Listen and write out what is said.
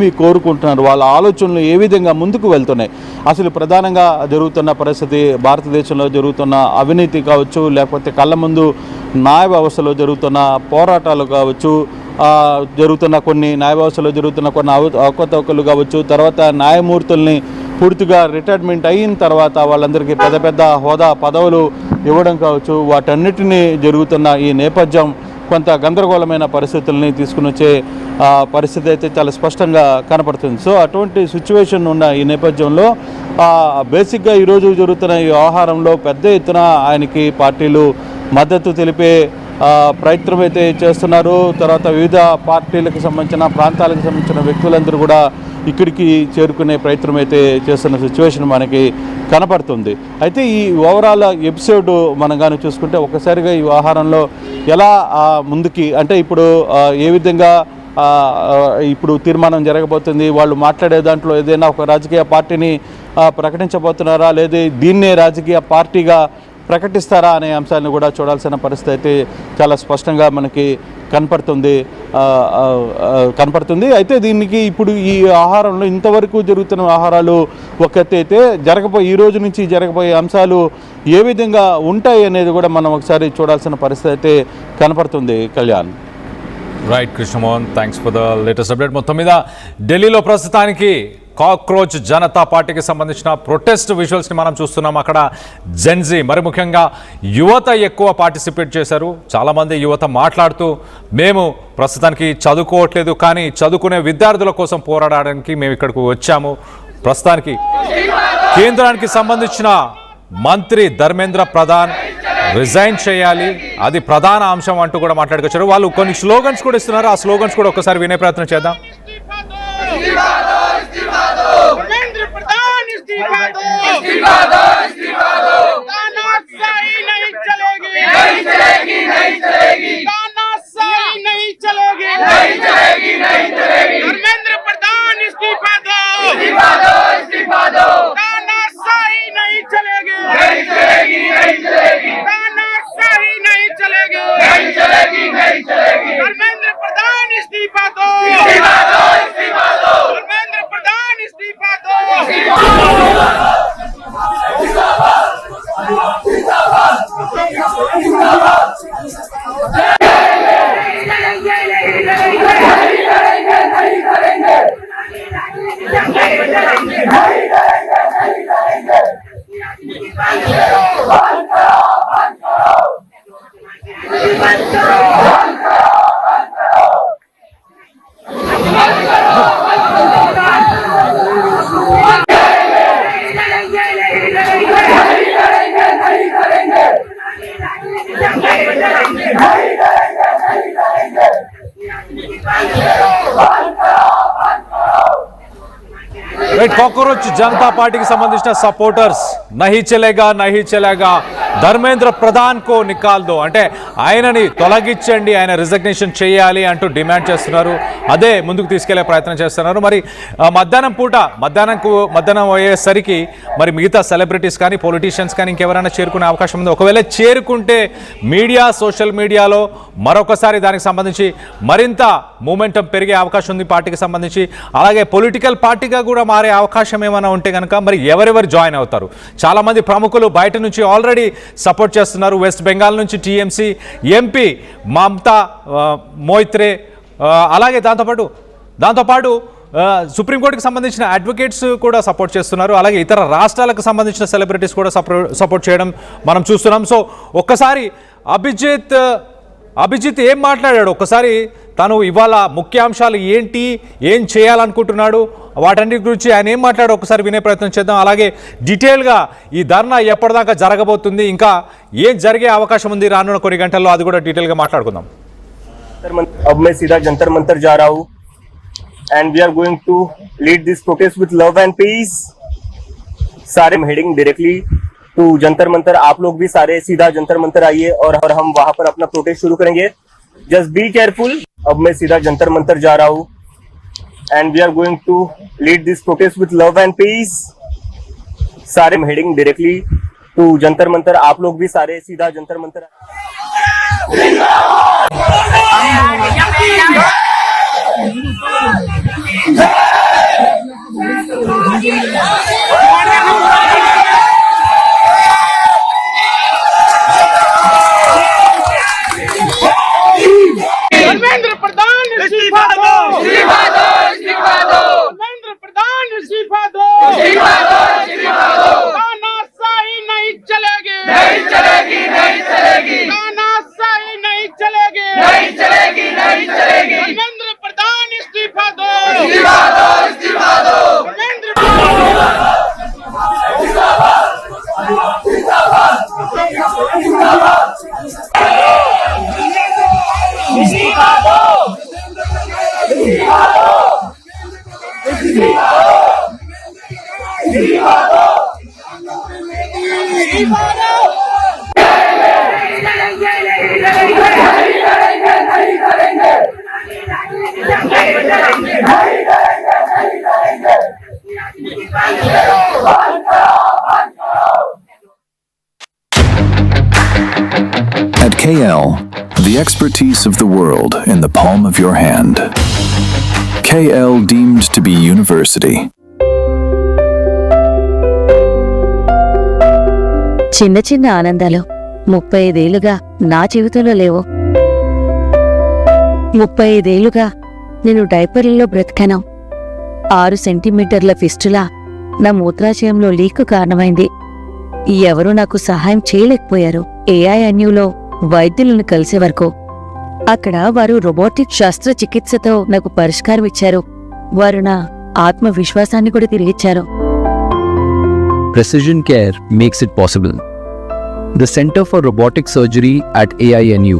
మీ కోరుకుంటున్నారు, వాళ్ళ ఆలోచనలు ఏ విధంగా ముందుకు వెళ్తున్నాయి, అసలు ప్రధానంగా జరుగుతున్న పరిస్థితి, భారతదేశంలో జరుగుతున్న అవినీతి కావచ్చు, లేకపోతే కళ్ళ ముందు న్యాయ వ్యవస్థలో జరుగుతున్న పోరాటాలు కావచ్చు, జరుగుతున్న కొన్ని న్యాయ వ్యవస్థలో జరుగుతున్న కొన్ని అవకతవకలు కావచ్చు, తర్వాత న్యాయమూర్తుల్ని పూర్తిగా రిటైర్మెంట్ అయిన తర్వాత వాళ్ళందరికీ పెద్ద పెద్ద హోదా పదవులు ఇవ్వడం కావచ్చు, వాటన్నిటినీ జరుగుతున్న ఈ నేపథ్యం కొంత గందరగోళమైన పరిస్థితుల్ని తీసుకుని వచ్చే పరిస్థితి అయితే చాలా స్పష్టంగా కనపడుతుంది. సో అటువంటి సిచ్యువేషన్ ఉన్న ఈ నేపథ్యంలో బేసిక్గా ఈరోజు జరుగుతున్న ఈ వ్యవహారంలో పెద్ద ఎత్తున ఆయనకి పార్టీలు మద్దతు తెలిపే ప్రయత్నం అయితే చేస్తున్నారు. తర్వాత వివిధ పార్టీలకు సంబంధించిన ప్రాంతాలకు సంబంధించిన వ్యక్తులందరూ కూడా ఇక్కడికి చేరుకునే ప్రయత్నం అయితే చేస్తున్న సిచ్యువేషన్ మనకి కనపడుతుంది. అయితే ఈ ఓవరాల్ ఎపిసోడ్ మనం కానీ చూసుకుంటే ఒక్కసారిగా ఈ వ్యవహారంలో ఎలా ముందుకి అంటే ఇప్పుడు ఏ విధంగా ఇప్పుడు తీర్మానం జరగబోతుంది, వాళ్ళు మాట్లాడే దాంట్లో ఏదైనా ఒక రాజకీయ పార్టీని ప్రకటించబోతున్నారా, లేదా దీన్నే రాజకీయ పార్టీగా ప్రకటిస్తారా అనే అంశాలను కూడా చూడాల్సిన పరిస్థితి అయితే చాలా స్పష్టంగా మనకి కనపడుతుంది. అయితే దీనికి ఇప్పుడు ఈ ఆహారంలో ఇంతవరకు జరుగుతున్న ఆహారాలు ఒక ఎత్తు అయితే ఈ రోజు నుంచి జరగబోయే అంశాలు ఏ విధంగా ఉంటాయి అనేది కూడా మనం ఒకసారి చూడాల్సిన పరిస్థితి అయితే కనపడుతుంది. Kalyan. Right Krishnamohan, thanks for the latest update. మొత్తం మీద ఢిల్లీలో ప్రస్తుతానికి కాక్రోచ్ జనతా పార్టీకి సంబంధించిన ప్రొటెస్ట్ విజువల్స్ని మనం చూస్తున్నాం. అక్కడ జెన్జీ, మరి ముఖ్యంగా యువత ఎక్కువ పార్టిసిపేట్ చేశారు. చాలామంది యువత మాట్లాడుతూ మేము ప్రస్తుతానికి చదువుకోవట్లేదు, కానీ చదువుకునే విద్యార్థుల కోసం పోరాడడానికి మేము ఇక్కడికి వచ్చాము. ప్రస్తుతానికి కేంద్రానికి సంబంధించిన మంత్రి ధర్మేంద్ర ప్రధాన్ రిజైన్ చేయాలి, అది ప్రధాన అంశం అంటూ కూడా మాట్లాడుకొచ్చారు. వాళ్ళు కొన్ని స్లోగన్స్ కూడా ఇస్తున్నారు. ఆ స్లోగన్స్ కూడా ఒకసారి వినే ప్రయత్నం చేద్దాం. కాక్రోచ్ జనతా పార్టీకి సంబంధించిన సపోర్టర్స్ నహీ చలేగా ధర్మేంద్ర ప్రధాన్ కో నికాల్ దో, అంటే ఆయనని తొలగించండి, ఆయన రిజగ్నేషన్ చేయాలి అంటూ డిమాండ్ చేస్తున్నారు. అదే ముందుకు తీసుకెళ్లే ప్రయత్నం చేస్తున్నారు. మరి మధ్యాహ్నం అయ్యేసరికి మరి మిగతా సెలబ్రిటీస్ కానీ పొలిటీషియన్స్ కానీ ఇంకెవరైనా చేరుకునే అవకాశం ఉంది. ఒకవేళ చేరుకుంటే సోషల్ మీడియాలో మరొకసారి దానికి సంబంధించి మరింత మూమెంటం పెరిగే అవకాశం ఉంది పార్టీకి సంబంధించి. అలాగే పొలిటికల్ పార్టీగా కూడా మారే అవకాశం ఏమైనా ఉంటే కనుక మరి ఎవరెవరు జాయిన్ అవుతారు? చాలామంది ప్రముఖులు బయట నుంచి ఆల్రెడీ సపోర్ట్ చేస్తున్నారు. వెస్ట్ బెంగాల్ నుంచి టీఎంసీ ఎంపీ మమతా మోయిత్రే, అలాగే దాంతోపాటు సుప్రీంకోర్టుకి సంబంధించిన అడ్వకేట్స్ కూడా సపోర్ట్ చేస్తున్నారు. అలాగే ఇతర రాష్ట్రాలకు సంబంధించిన సెలబ్రిటీస్ కూడా సపోర్ట్ చేయడం మనం చూస్తున్నాం. సో ఒక్కసారి అభిజిత్ ఏం మాట్లాడాడు, ఒక్కసారి తను ఇవాళ ముఖ్యాంశాలు ఏంటి, ఏం చేయాలనుకుంటున్నాడు, వాటన్నిటి గురించి ఆయన ఏం మాట్లాడో ఒకసారి వినే ప్రయత్నం చేద్దాం. అలాగే డీటెయిల్గా ఈ ధర్నా ఎప్పటిదాకా జరగబోతుంది, ఇంకా ఏం జరిగే అవకాశం ఉంది రానున్న కొన్ని గంటల్లో, అది కూడా డీటెయిల్గా మాట్లాడుకుందాం. अब मैं सीधा जंतर मंतर जा रहा हूँ and we are going to lead this protest with love and peace. सारे heading directly to Jantar Mantar. आप लोग भी सारे सीधा जंतर मंतर आइए और हम वहां पर अपना प्रोटेस्ट शुरू करेंगे. Just be careful. अब मैं सीधा जंतर मंतर जा रहा हूँ and we are going to lead this protest with love and peace. सारे heading directly to Jantar Mantar. आप लोग भी सारे सीधा जंतर मंतर. धर्मेंद्र प्रधान इस्तीफा दो, इस्तीफा दो, इस्तीफा दो। धर्मेंद्र प्रधान इस्तीफा दो, इस्तीफा दो, इस्तीफा दो। तानाशाही नहीं चलेगी, नहीं चलेगी, नहीं चलेगी। तानाशाही नहीं चलेगी, नहीं चलेगी, नहीं चलेगी। धर्मेंद्र प्रधान इस्तीफा दो, इस्तीफा दो, इस्तीफा दो। धर्मेंद्र इस्तीफा दो, इस्तीफा दो, इस्तीफा दो, इस्तीफा दो, इस्तीफा दो। At KL, the expertise of the world in the palm of your hand. KL deemed to be university. చిన్న చిన్న ఆనందాలు 35 ఏళ్లుగా నా జీవితంలో లేవు. 35 ఏళ్లుగా నేను డైపర్లలో బ్రతికాను. 6 సెంటీమీటర్ల ఫిస్టులా నా మూత్రాశయంలో లీక్ కారణమైంది. ఎవరూ నాకు సహాయం చేయలేకపోయారు. AINUలో వైద్యులను కలిసే వరకు అక్కడ వారు రోబోటిక్ శస్త్రచికిత్సతో నాకు పరిష్కారం ఇచ్చారు. వారు నా ఆత్మవిశ్వాసాన్ని కూడా తిరిగిచ్చారు. Precision care makes it possible. The Center for Robotic Surgery at AINU